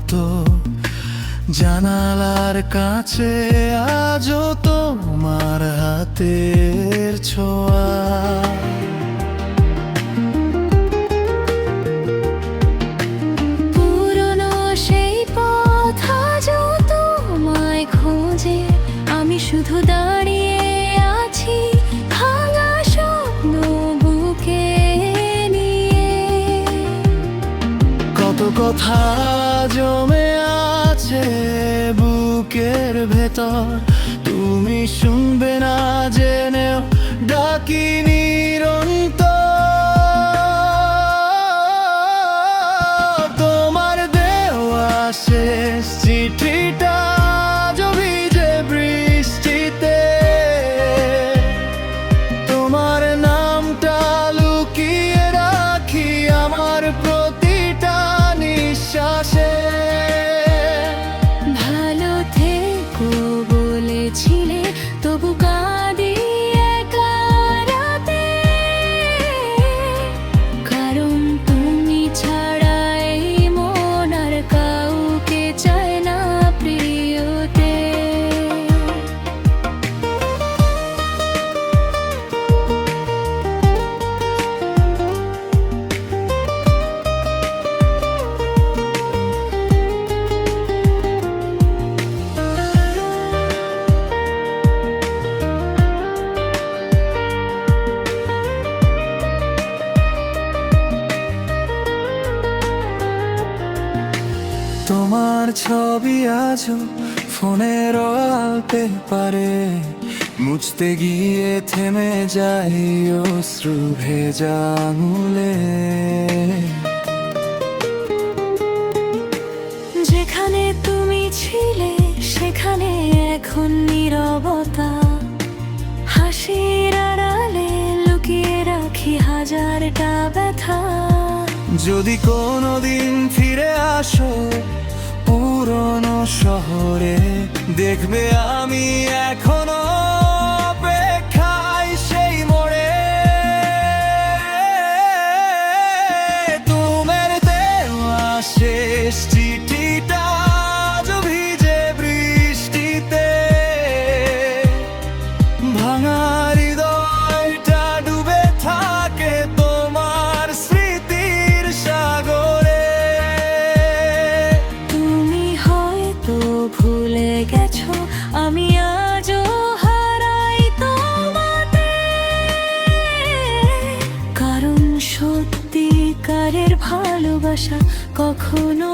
মতো জানালার কাছে আজও তোমার হাতের ছোঁয়া। পুরনো সেই পথ আজও তোমায় খোঁজে, আমি শুধু দাঁড়িয়ে আছি ভাঙা স্বপ্ন বুকে নিয়ে। কত কথা জমে আছে বুকের ভেতর, তুমি শুনবে না জেনেও ডাকি নিরন্তর। তোমার দেওয়া শেষ চিঠিটা আজ ভিজে বৃষ্টিতে, তোমার নামটা লুকিয়ে রাখি আমার প্রতিটা নিঃশ্বাসে। ভালো থেকো বলেছিলে তবু কাঁদি একা রাতে, কারণ তুমি ছাড়া এই মন আর কাউকে চায় না প্রিয়তে। তোমার ছবি আজও ফোনের ওয়ালপেপারে, মুছতে গিয়ে থেমে যায় অশ্রু ভেজা আঙুলে। যেখানে তুমি ছিলে সেখানে এখন নীরবতা, হাসির আড়ালে লুকিয়ে রাখি হাজারটা ব্যথা। যদি কোনোদিন ফিরে আসো পুরনো শহরে, দেখবে আমি এখনো অপেক্ষায় সেই মোড়ে। তোমার দেওয়া শেষ চিঠিটা আজ ভিজে বৃষ্টিতে, ভাঙা হৃদয়টা ডুবে থাকে তোমার স্মৃতির সাগরে। তুমি হয়তো ভুলে গেছো আমি আজও হারাই তোমাতে, কারণ সত্যিকারের ভালোবাসা কখনো